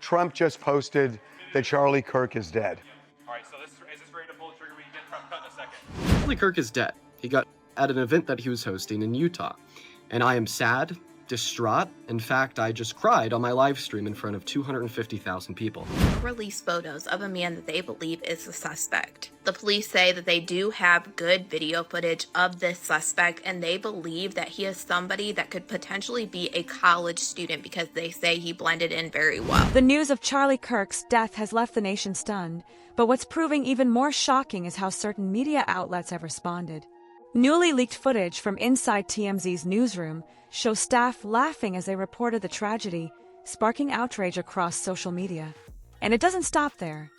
Trump just posted that Charlie Kirk is dead. All right, so is this ready to pull the trigger? We can get Trump cut in a second. Charlie Kirk is dead. He got at an event that he was hosting in Utah. And I am sad, distraught. In fact, I just cried on my live stream in front of 250,000 people. Release photos of a man that they believe is the suspect. The police say that they do have good video footage of this suspect, and they believe that he is somebody that could potentially be a college student because they say he blended in very well. The news of Charlie Kirk's death has left the nation stunned, but what's proving even more shocking is how certain media outlets have responded. Newly leaked footage from inside TMZ's newsroom shows staff laughing as they reported the tragedy, sparking outrage across social media. And it doesn't stop there.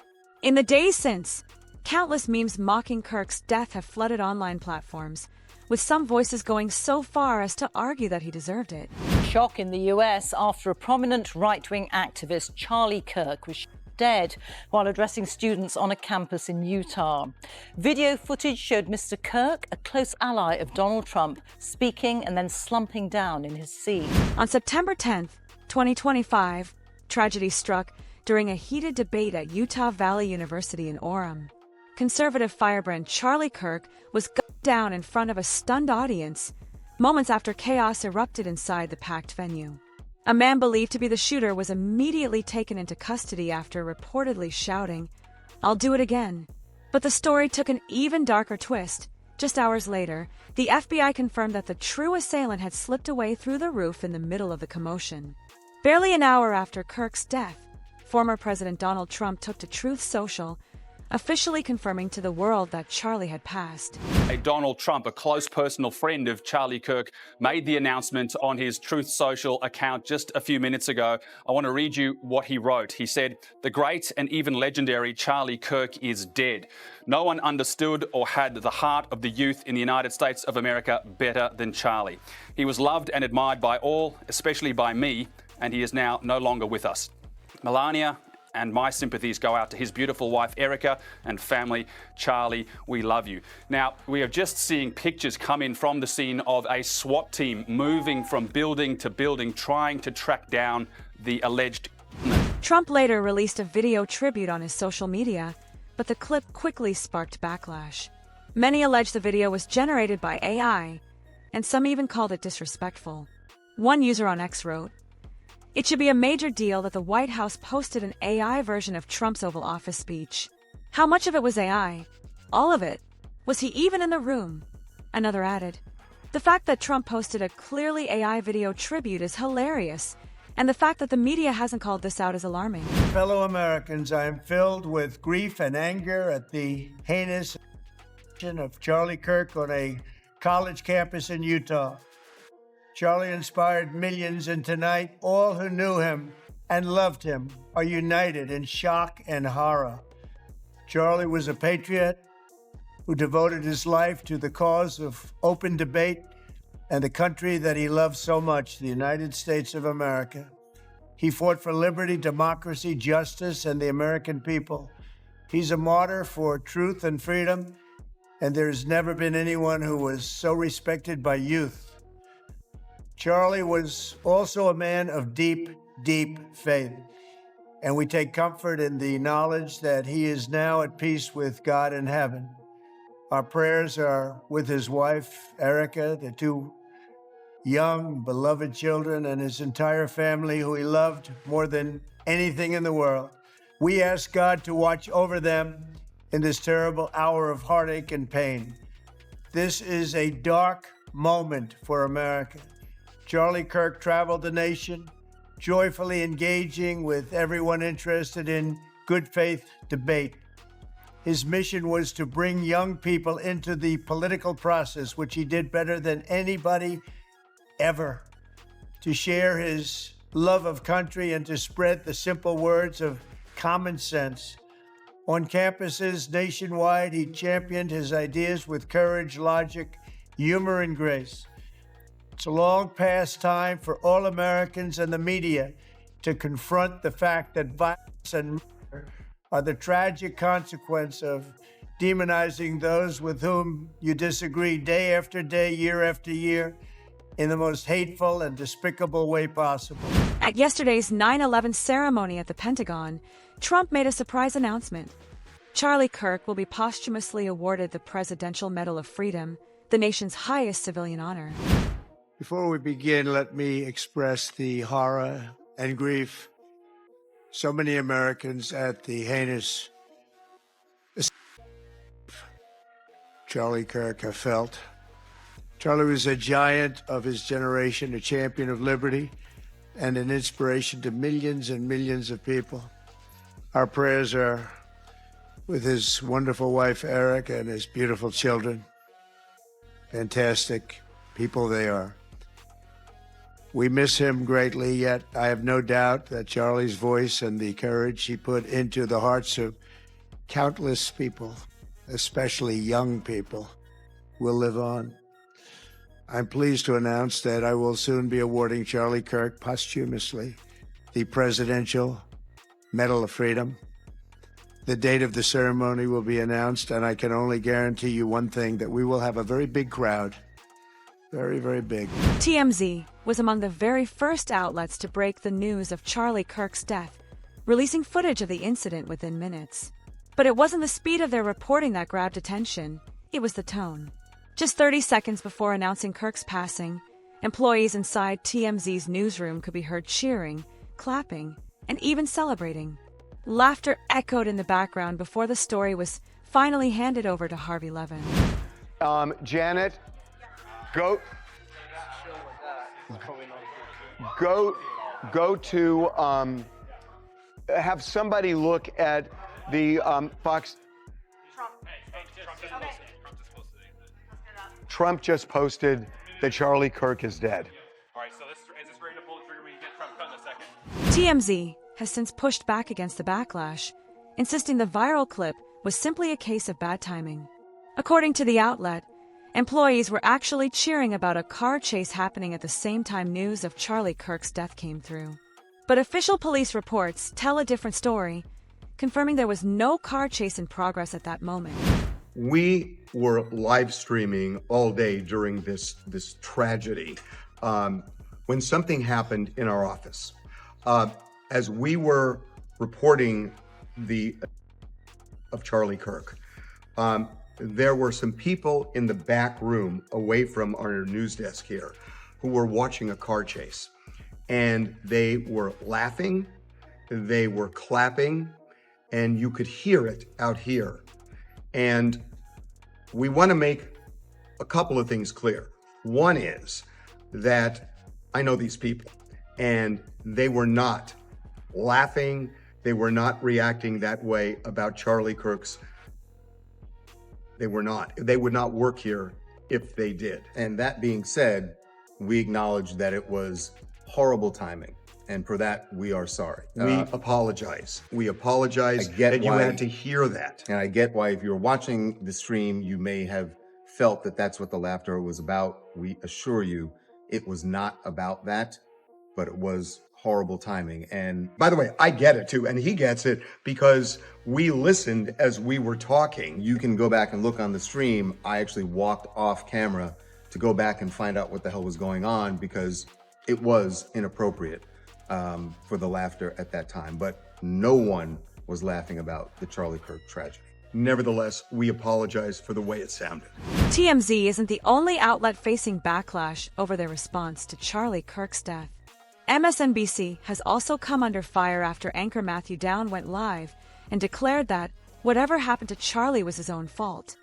In the days since, countless memes mocking Kirk's death have flooded online platforms, with some voices going so far as to argue that he deserved it. Shock in the US after a prominent right-wing activist, Charlie Kirk, was dead while addressing students on a campus in Utah. Video footage showed Mr. Kirk, a close ally of Donald Trump, speaking and then slumping down in his seat. On September 10th, 2025, tragedy struck during a heated debate at Utah Valley University in Orem. Conservative firebrand Charlie Kirk was gunned down in front of a stunned audience, moments after chaos erupted inside the packed venue. A man believed to be the shooter was immediately taken into custody after reportedly shouting, "I'll do it again." But the story took an even darker twist. Just hours later, the FBI confirmed that the true assailant had slipped away through the roof in the middle of the commotion. Barely an hour after Kirk's death, former President Donald Trump took to Truth Social, officially confirming to the world that Charlie had passed. Donald Trump, a close personal friend of Charlie Kirk, made the announcement on his Truth Social account just a few minutes ago. I want to read you what he wrote. He said, "The great and even legendary Charlie Kirk is dead. No one understood or had the heart of the youth in the United States of America better than Charlie. He was loved and admired by all, especially by me, and he is now no longer with us. Melania and my sympathies go out to his beautiful wife, Erica, and family. Charlie, we love you." Now, we are just seeing pictures come in from the scene of a SWAT team moving from building to building, trying to track down the alleged. Trump later released a video tribute on his social media, but the clip quickly sparked backlash. Many allege the video was generated by AI, and some even called it disrespectful. One user on X wrote, "It should be a major deal that the White House posted an AI version of Trump's Oval Office speech. How much of it was AI? All of it? Was he even in the room?" Another added, "The fact that Trump posted a clearly AI video tribute is hilarious, and the fact that the media hasn't called this out is alarming." Fellow Americans, I am filled with grief and anger at the heinous action of Charlie Kirk on a college campus in Utah. Charlie inspired millions, and tonight, all who knew him and loved him are united in shock and horror. Charlie was a patriot who devoted his life to the cause of open debate and the country that he loved so much, the United States of America. He fought for liberty, democracy, justice, and the American people. He's a martyr for truth and freedom, and there's never been anyone who was so respected by youth. Charlie was also a man of deep, deep faith, and we take comfort in the knowledge that he is now at peace with God in heaven. Our prayers are with his wife, Erica, the two young, beloved children, and his entire family, who he loved more than anything in the world. We ask God to watch over them in this terrible hour of heartache and pain. This is a dark moment for America. Charlie Kirk traveled the nation, joyfully engaging with everyone interested in good faith debate. His mission was to bring young people into the political process, which he did better than anybody ever, to share his love of country and to spread the simple words of common sense. On campuses nationwide, he championed his ideas with courage, logic, humor, and grace. It's a long past time for all Americans and the media to confront the fact that violence and murder are the tragic consequence of demonizing those with whom you disagree day after day, year after year, in the most hateful and despicable way possible. At yesterday's 9/11 ceremony at the Pentagon, Trump made a surprise announcement. Charlie Kirk will be posthumously awarded the Presidential Medal of Freedom, the nation's highest civilian honor. Before we begin, let me express the horror and grief so many Americans at the heinous Charlie Kirk have felt. Charlie was a giant of his generation, a champion of liberty, and an inspiration to millions and millions of people. Our prayers are with his wonderful wife, Erica, and his beautiful children. Fantastic people they are. We miss him greatly, yet I have no doubt that Charlie's voice and the courage he put into the hearts of countless people, especially young people, will live on. I'm pleased to announce that I will soon be awarding Charlie Kirk posthumously the Presidential Medal of Freedom. The date of the ceremony will be announced, and I can only guarantee you one thing, that we will have a very big crowd. Very, very big. TMZ was among the very first outlets to break the news of Charlie Kirk's death, releasing footage of the incident within minutes. But it wasn't the speed of their reporting that grabbed attention, it was the tone. Just 30 seconds before announcing Kirk's passing, employees inside TMZ's newsroom could be heard cheering, clapping, and even celebrating. Laughter echoed in the background before the story was finally handed over to Harvey Levin. Janet, go to have somebody look at the Fox. Trump just posted that Charlie Kirk is dead. All right, so is this ready to pull the trigger when you get Trump cut in a second? TMZ has since pushed back against the backlash, insisting the viral clip was simply a case of bad timing. According to the outlet, employees were actually cheering about a car chase happening at the same time news of Charlie Kirk's death came through. But official police reports tell a different story, confirming there was no car chase in progress at that moment. We were live streaming all day during this tragedy when something happened in our office. As we were reporting of Charlie Kirk, there were some people in the back room away from our news desk here who were watching a car chase, and they were laughing, they were clapping, and you could hear it out here. And we want to make a couple of things clear. One is that I know these people, and they were not laughing, they were not reacting that way about Charlie Kirk's. They were not. They would not work here if they did. And that being said, we acknowledge that it was horrible timing. And for that, we are sorry. We apologize. We apologize I get that you why- had to hear that. And I get why if you're watching the stream, you may have felt that that's what the laughter was about. We assure you it was not about that, but it was horrible timing. And By the way, I get it too, and he gets it because we listened as we were talking. you can go back and look on the stream. I actually walked off camera to go back and find out what the hell was going on because it was inappropriate for the laughter at that time. But no one was laughing about the Charlie Kirk tragedy. Nevertheless, we apologize for the way it sounded. TMZ isn't the only outlet facing backlash over their response to Charlie Kirk's death. MSNBC has also come under fire after anchor Matthew Dowd went live and declared that whatever happened to Charlie was his own fault.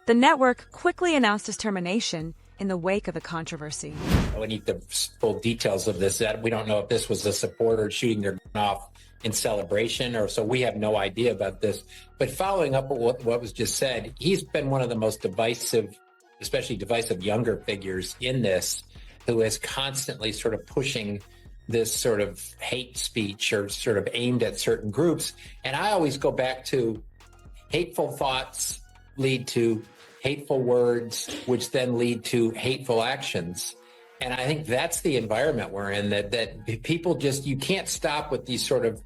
The network quickly announced his termination in the wake of the controversy. We need the full details of this. That we don't know if this was a supporter shooting their gun off in celebration, or so we have no idea about this. But following up with what was just said, he's been one of the most divisive, especially divisive younger figures in this, who is constantly sort of pushing this sort of hate speech or sort of aimed at certain groups. And I always go back to hateful thoughts lead to hateful words, which then lead to hateful actions. And I think that's the environment we're in, that people just, you can't stop with these sort of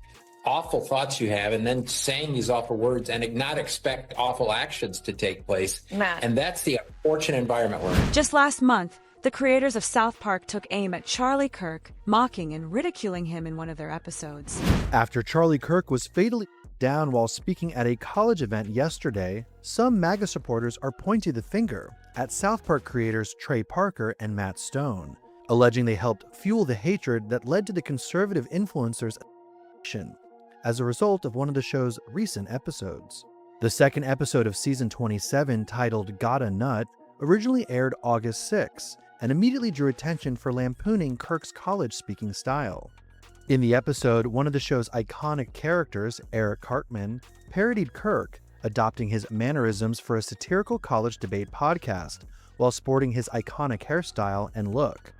awful thoughts you have and then saying these awful words and not expect awful actions to take place. Matt. And that's the unfortunate environment we're in. Just last month, The creators of South Park took aim at Charlie Kirk, mocking and ridiculing him in one of their episodes. After Charlie Kirk was fatally down while speaking at a college event yesterday, some MAGA supporters are pointing the finger at South Park creators Trey Parker and Matt Stone, alleging they helped fuel the hatred that led to the conservative influencers' election as a result of one of the show's recent episodes. The second episode of season 27, titled Gotta Nut, originally aired August 6 and immediately drew attention for lampooning Kirk's college speaking style. In the episode, one of the show's iconic characters, Eric Cartman, parodied Kirk, adopting his mannerisms for a satirical college debate podcast while sporting his iconic hairstyle and look.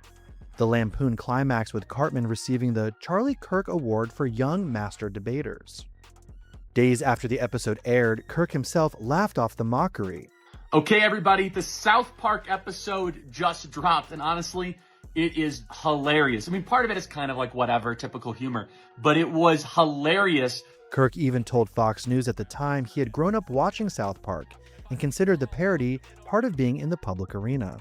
The lampoon climaxed with Cartman receiving the Charlie Kirk Award for Young Master Debaters. Days after the episode aired, Kirk himself laughed off the mockery. Okay, everybody, the South Park episode just dropped, and honestly, it is hilarious. I mean, part of it is kind of like whatever, typical humor, but it was hilarious. Kirk even told Fox News at the time he had grown up watching South Park and considered the parody part of being in the public arena.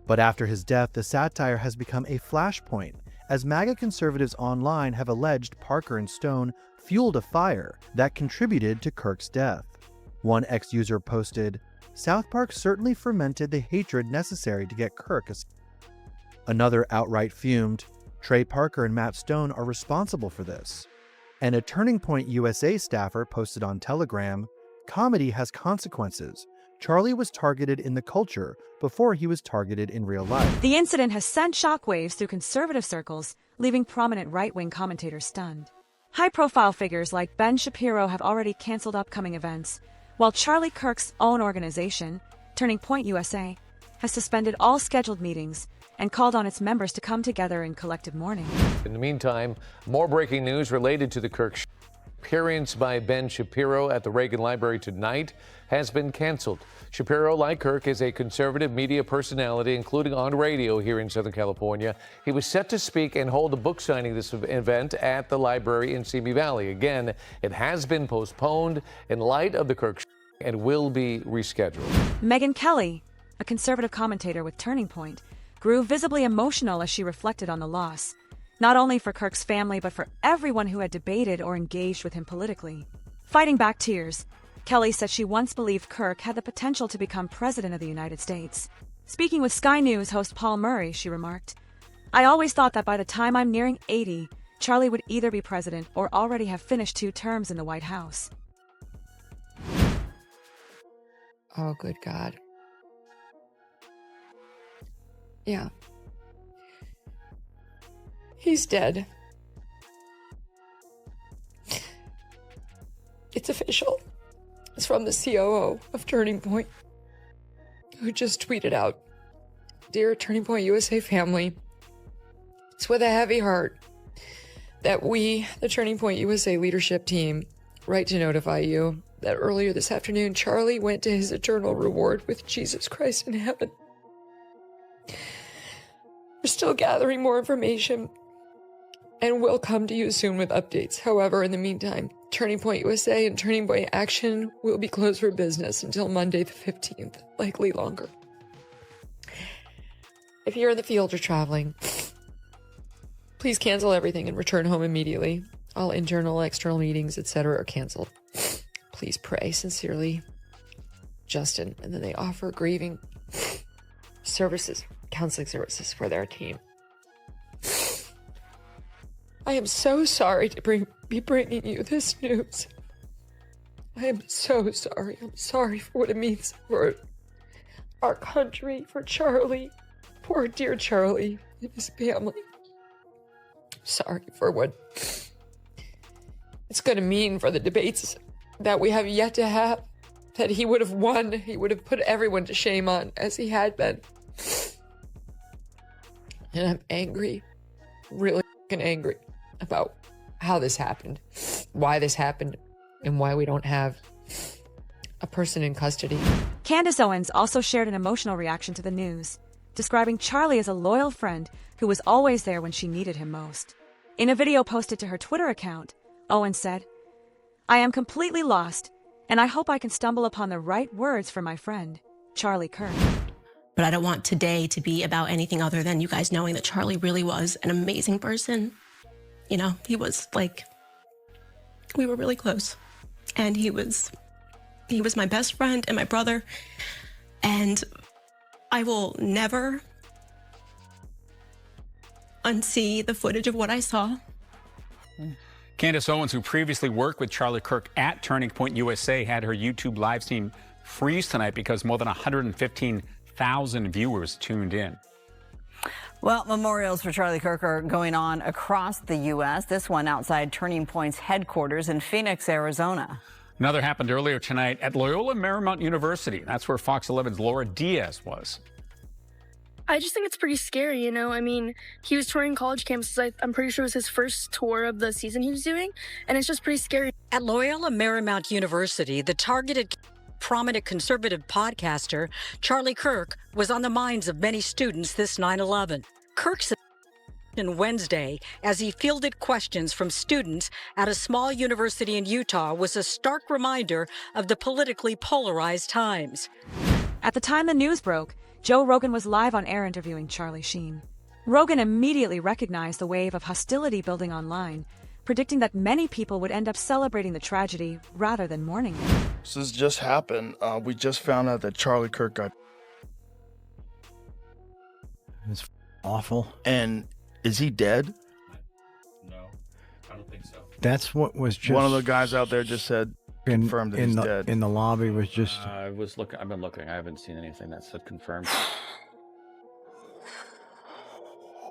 But after his death, the satire has become a flashpoint, as MAGA conservatives online have alleged Parker and Stone fueled a fire that contributed to Kirk's death. One ex-user posted, "South Park certainly fermented the hatred necessary to get Kirk." Another outright fumed, "Trey Parker and Matt Stone are responsible for this." And a Turning Point USA staffer posted on Telegram, "Comedy has consequences. Charlie was targeted in the culture before he was targeted in real life." The incident has sent shockwaves through conservative circles, leaving prominent right-wing commentators stunned. High-profile figures like Ben Shapiro have already canceled upcoming events, while Charlie Kirk's own organization, Turning Point USA, has suspended all scheduled meetings and called on its members to come together in collective mourning. In the meantime, more breaking news related to the Kirk appearance by Ben Shapiro at the Reagan Library tonight has been canceled. Shapiro, like Kirk, is a conservative media personality, including on radio here in Southern California. He was set to speak and hold a book signing this event at the library in Simi Valley. Again, it has been postponed in light of the Kirk and will be rescheduled. Megyn Kelly, a conservative commentator with Turning Point, grew visibly emotional as she reflected on the loss, not only for Kirk's family but for everyone who had debated or engaged with him politically. Fighting back tears, Kelly said she once believed Kirk had the potential to become president of the United States. Speaking with Sky News host Paul Murray, she remarked, "I always thought that by the time I'm nearing 80, Charlie would either be president or already have finished 2 terms in the White House." Oh, good God. Yeah. He's dead. It's official. It's from the COO of Turning Point, who just tweeted out, "Dear Turning Point USA family, it's with a heavy heart that we, the Turning Point USA leadership team, write to notify you that earlier this afternoon, Charlie went to his eternal reward with Jesus Christ in heaven. We're still gathering more information and will come to you soon with updates. However, in the meantime, Turning Point USA and Turning Point Action will be closed for business until Monday the 15th, likely longer. If you're in the field or traveling, please cancel everything and return home immediately. All internal, external meetings, etc. are canceled. Please pray. Sincerely, Justin." And then they offer grieving services, counseling services for their team. I am so sorry to be bringing you this news. I am so sorry. I'm sorry for what it means for our country, for Charlie, poor dear Charlie and his family. Sorry for what it's going to mean for the debates that we have yet to have, that he would have won. He would have put everyone to shame on, as he had been. And I'm angry, really angry about how this happened, why this happened, and why we don't have a person in custody. Candace Owens also shared an emotional reaction to the news, describing Charlie as a loyal friend who was always there when she needed him most. In a video posted to her Twitter account, Owens said, "I am completely lost, and I hope I can stumble upon the right words for my friend, Charlie Kirk." But But I don't want today to be about anything other than you guys knowing that Charlie really was an amazing person. You know, he was like, we were really close. And he was my best friend and my brother. And I will never unsee the footage of what I saw. Candace Owens, who previously worked with Charlie Kirk at Turning Point USA, had her YouTube live stream freeze tonight because more than 115,000 viewers tuned in. Well, memorials for Charlie Kirk are going on across the U.S. This one outside Turning Point's headquarters in Phoenix, Arizona. Another happened earlier tonight at Loyola Marymount University. That's where Fox 11's Laura Diaz was. I just think it's pretty scary, you know? I mean, he was touring college campuses. I'm pretty sure it was his first tour of the season he was doing, and it's just pretty scary. At Loyola Marymount University, the targeted prominent conservative podcaster Charlie Kirk was on the minds of many students this 9/11. Kirk said on Wednesday, as he fielded questions from students at a small university in Utah, was a stark reminder of the politically polarized times. At the time the news broke, Joe Rogan was live on air interviewing Charlie Sheen. Rogan immediately recognized the wave of hostility building online, predicting that many people would end up celebrating the tragedy rather than mourning it. This just happened. We just found out that Charlie Kirk got... It's awful. And is he dead? No, I don't think so. That's what was just... One of the guys out there just said, confirmed that he's dead. In the lobby was just... I've been looking. I haven't seen anything that said confirmed.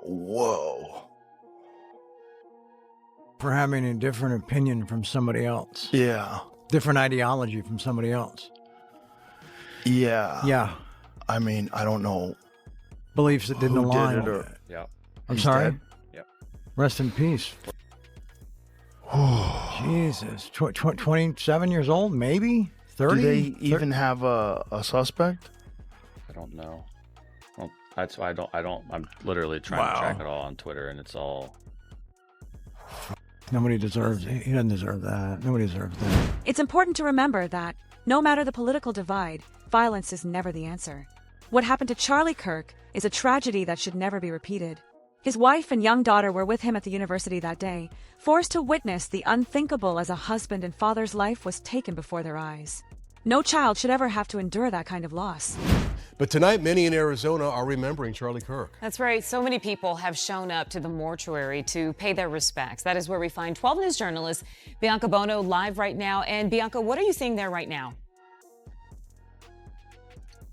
Whoa. For having a different opinion from somebody else. Yeah. Different ideology from somebody else. Yeah. Yeah. I mean, I don't know. Beliefs that didn't align. Did it or... Yeah. I'm He's sorry? dead? Yep. Rest in peace. Jesus. 27 years old, maybe? 30? Do they even have a suspect? I don't know. Well, that's why I'm literally trying to track it all on Twitter, and it's all... Nobody deserves it. He doesn't deserve that. Nobody deserves that. It's important to remember that, no matter the political divide, violence is never the answer. What happened to Charlie Kirk is a tragedy that should never be repeated. His wife and young daughter were with him at the university that day, forced to witness the unthinkable as a husband and father's life was taken before their eyes. No child should ever have to endure that kind of loss. But tonight, many in Arizona are remembering Charlie Kirk. That's right. So many people have shown up to the mortuary to pay their respects. That is where we find 12 News journalist Bianca Bono live right now. And Bianca, what are you seeing there right now?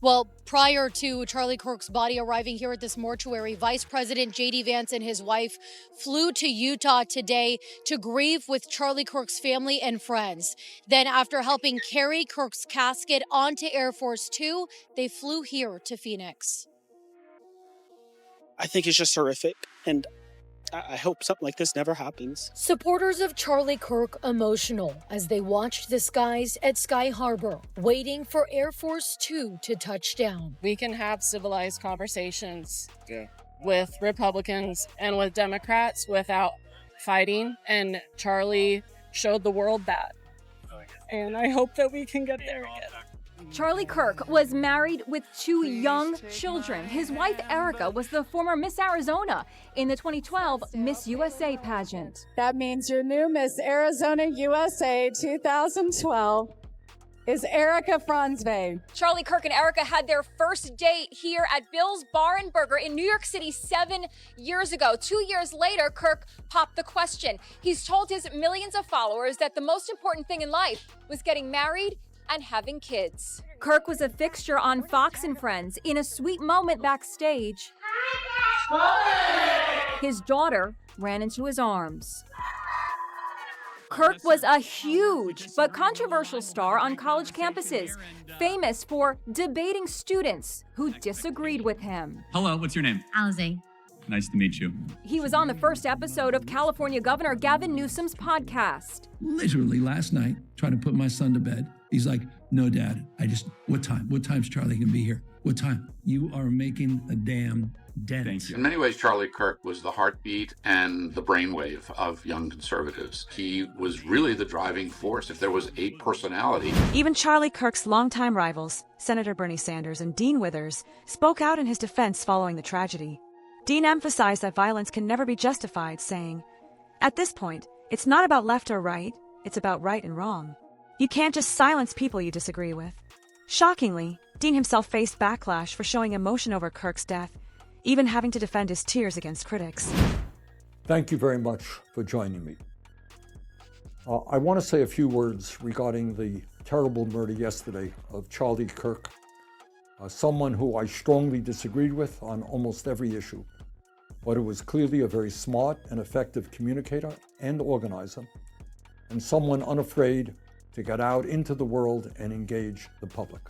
Well, prior to Charlie Kirk's body arriving here at this mortuary, Vice President J.D. Vance and his wife flew to Utah today to grieve with Charlie Kirk's family and friends. Then, after helping carry Kirk's casket onto Air Force Two, they flew here to Phoenix. I think it's just horrific, and I hope something like this never happens. Supporters of Charlie Kirk emotional as they watched the skies at Sky Harbor, waiting for Air Force Two to touch down. We can have civilized conversations with Republicans and with Democrats without fighting, and Charlie showed the world that. And I hope that we can get there again. Charlie Kirk was married with 2 young children. His wife, Erica, was the former Miss Arizona in the 2012 Miss USA pageant. That means your new Miss Arizona USA 2012 is Erica Franzwey. Charlie Kirk and Erica had their first date here at Bill's Bar and Burger in New York City 7 years ago. 2 years later, Kirk popped the question. He's told his millions of followers that the most important thing in life was getting married and having kids. Kirk was a fixture on Fox and Friends. In a sweet moment backstage, his daughter ran into his arms. Kirk was a huge but controversial star on college campuses, famous for debating students who disagreed with him. Hello, what's your name? Alize. Nice to meet you. He was on the first episode of California Governor Gavin Newsom's podcast. Literally last night, trying to put my son to bed. He's like, no, Dad, what time? What time's Charlie gonna be here? What time? You are making a damn dense. In many ways, Charlie Kirk was the heartbeat and the brainwave of young conservatives. He was really the driving force. If there was a personality. Even Charlie Kirk's longtime rivals, Senator Bernie Sanders and Dean Withers, spoke out in his defense following the tragedy. Dean emphasized that violence can never be justified, saying, "At this point, it's not about left or right, it's about right and wrong. You can't just silence people you disagree with." Shockingly, Dean himself faced backlash for showing emotion over Kirk's death, even having to defend his tears against critics. Thank you very much for joining me. I want to say a few words regarding the terrible murder yesterday of Charlie Kirk, someone who I strongly disagreed with on almost every issue, but who was clearly a very smart and effective communicator and organizer, and someone unafraid to get out into the world and engage the public.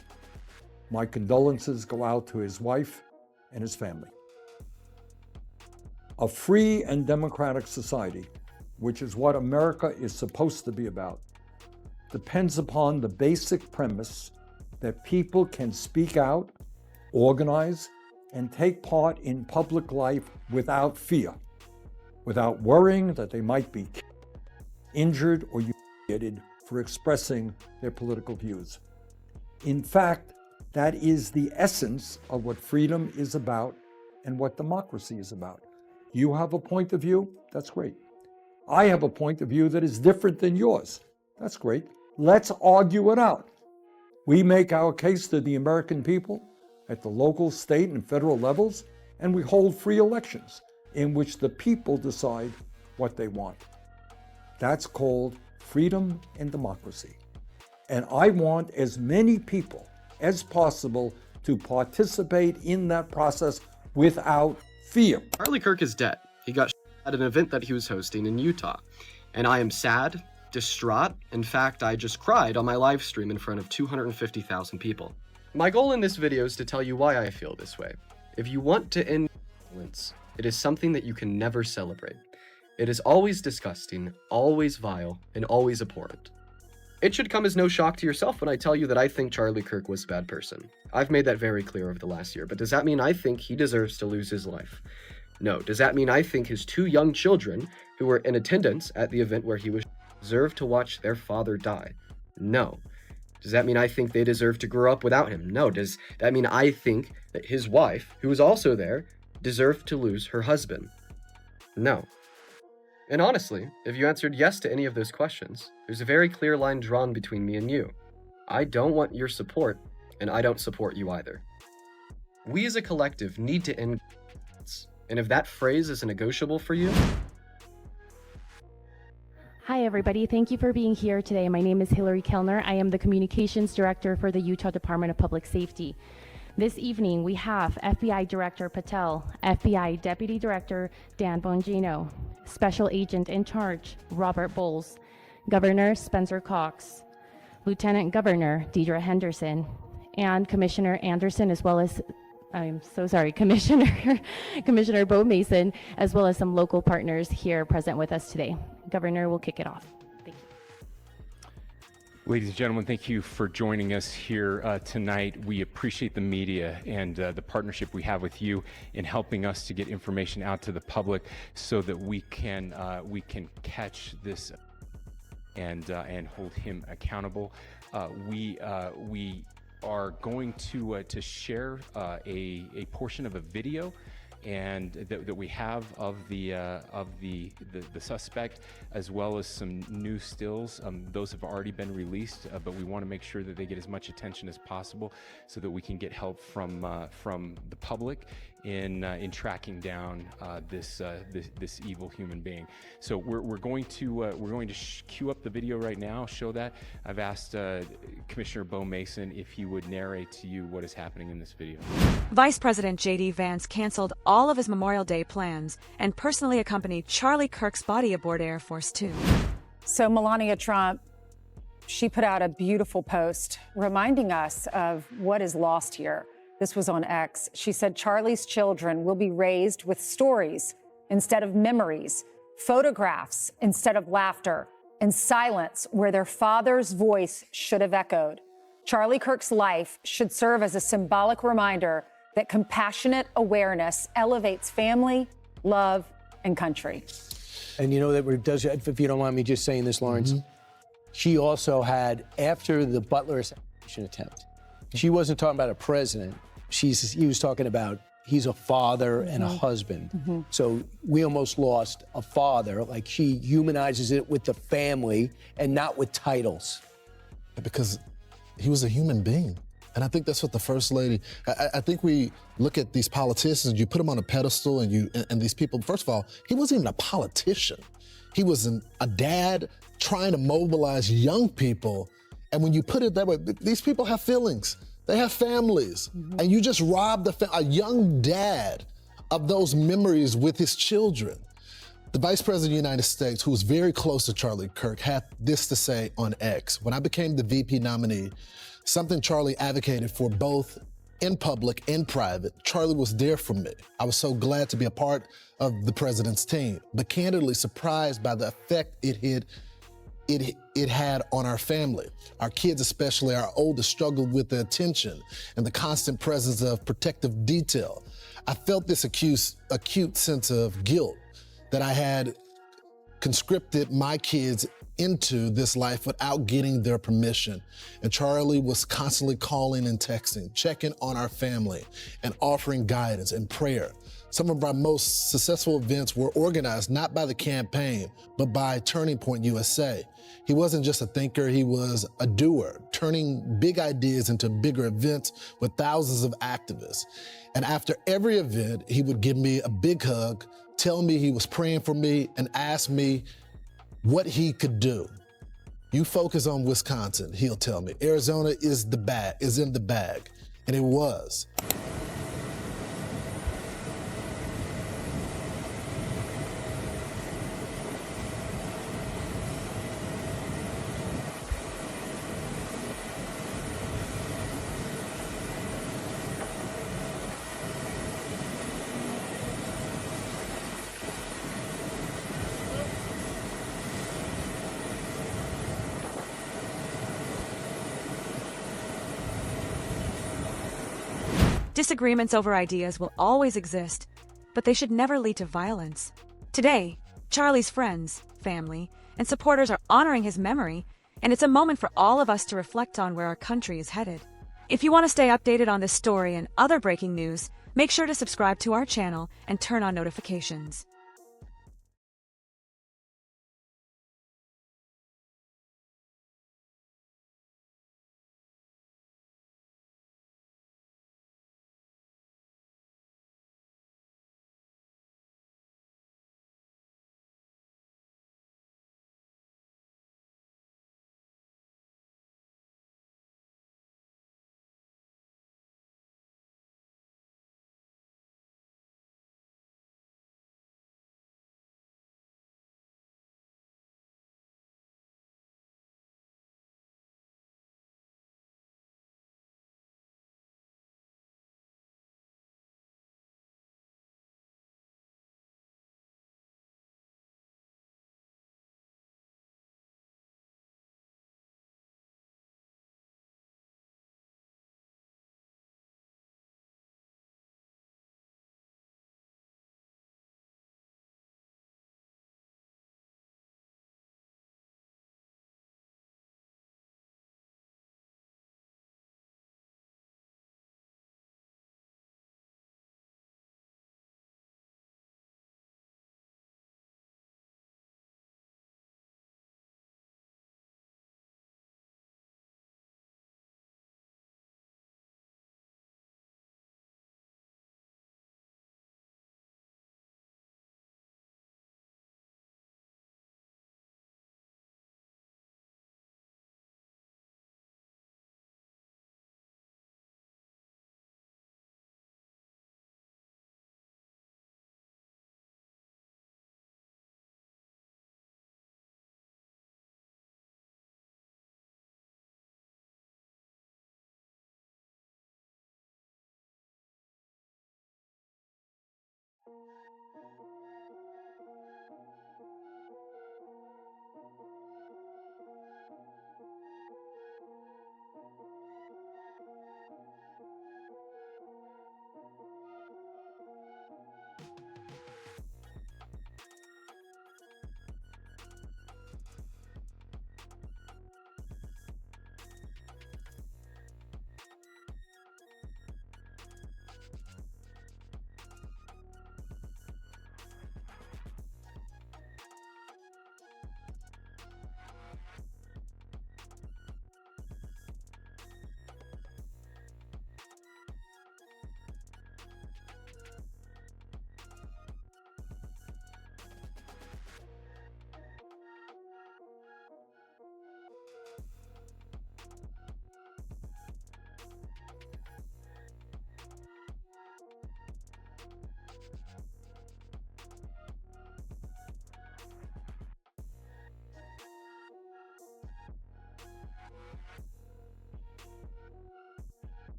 My condolences go out to his wife and his family. A free and democratic society, which is what America is supposed to be about, depends upon the basic premise that people can speak out, organize, and take part in public life without fear, without worrying that they might be injured or humiliated for expressing their political views. In fact, that is the essence of what freedom is about and what democracy is about. You have a point of view, that's great. I have a point of view that is different than yours, that's great. Let's argue it out. We make our case to the American people at the local, state, and federal levels, and we hold free elections in which the people decide what they want. That's called freedom and democracy. And I want as many people as possible to participate in that process without fear. Charlie Kirk is dead. He got at an event that he was hosting in Utah. And I am sad, distraught. In fact, I just cried on my live stream in front of 250,000 people. My goal in this video is to tell you why I feel this way. If you want to end violence, it is something that you can never celebrate. It is always disgusting, always vile, and always abhorrent. It should come as no shock to yourself when I tell you that I think Charlie Kirk was a bad person. I've made that very clear over the last year, but does that mean I think he deserves to lose his life? No. Does that mean I think his two young children, who were in attendance at the event where he was, deserve to watch their father die? No. Does that mean I think they deserve to grow up without him? No. Does that mean I think that his wife, who was also there, deserved to lose her husband? No. And honestly, if you answered yes to any of those questions, there's a very clear line drawn between me and you. I don't want your support, and I don't support you either. We as a collective need to end violence, and if that phrase is a negotiable for you... Hi, everybody. Thank you for being here today. My name is Hillary Kellner. I am the Communications Director for the Utah Department of Public Safety. This evening, we have FBI Director Patel, FBI Deputy Director Dan Bongino, Special Agent in Charge Robert Bowles, Governor Spencer Cox, Lieutenant Governor Deidre Henderson, and Commissioner Anderson, as well as, Commissioner Bo Mason, as well as some local partners here present with us today. Governor will kick it off. Ladies and gentlemen, thank you for joining us here tonight. We appreciate the media and the partnership we have with you in helping us to get information out to the public so that we can catch this and hold him accountable. We are going to share a portion of a video and that we have of the suspect, as well as some new stills. Those have already been released, but we want to make sure that they get as much attention as possible so that we can get help from the public in tracking down this evil human being. So we're going to cue up the video right now, show that. I've asked Commissioner Bo Mason if he would narrate to you what is happening in this video. Vice President J.D. Vance canceled all of his Memorial Day plans and personally accompanied Charlie Kirk's body aboard Air Force Two. So Melania Trump, she put out a beautiful post reminding us of what is lost here. This was on X. She said Charlie's children will be raised with stories instead of memories, photographs instead of laughter, and silence where their father's voice should have echoed. Charlie Kirk's life should serve as a symbolic reminder that compassionate awareness elevates family, love, and country. And you know that it does, if you don't mind me just saying this, Lawrence, she also had, after the Butler assassination attempt, she wasn't talking about a president. He was talking about he's a father and a husband. So we almost lost a father. Like, she humanizes it with the family and not with titles. Because he was a human being. And I think that's what the First Lady, I think we look at these politicians, you put them on a pedestal and these people, first of all, he wasn't even a politician. He was a dad trying to mobilize young people. And when you put it that way, these people have feelings. They have families. And you just robbed a young dad of those memories with his children. The Vice President of the United States, who was very close to Charlie Kirk, had this to say on X. When I became the VP nominee, something Charlie advocated for both in public and private, Charlie was there for me. I was so glad to be a part of the president's team, but candidly surprised by the effect it had on our family. Our kids, especially our oldest, struggled with the attention and the constant presence of protective detail. I felt this acute sense of guilt that I had conscripted my kids into this life without getting their permission. And Charlie was constantly calling and texting, checking on our family and offering guidance and prayer. Some of our most successful events were organized not by the campaign, but by Turning Point USA. He wasn't just a thinker, he was a doer, turning big ideas into bigger events with thousands of activists. And after every event, he would give me a big hug, tell me he was praying for me, and ask me what he could do. You focus on Wisconsin, he'll tell me. Arizona is in the bag, and it was. Disagreements over ideas will always exist, but they should never lead to violence. Today, Charlie's friends, family, and supporters are honoring his memory, and it's a moment for all of us to reflect on where our country is headed. If you want to stay updated on this story and other breaking news, make sure to subscribe to our channel and turn on notifications.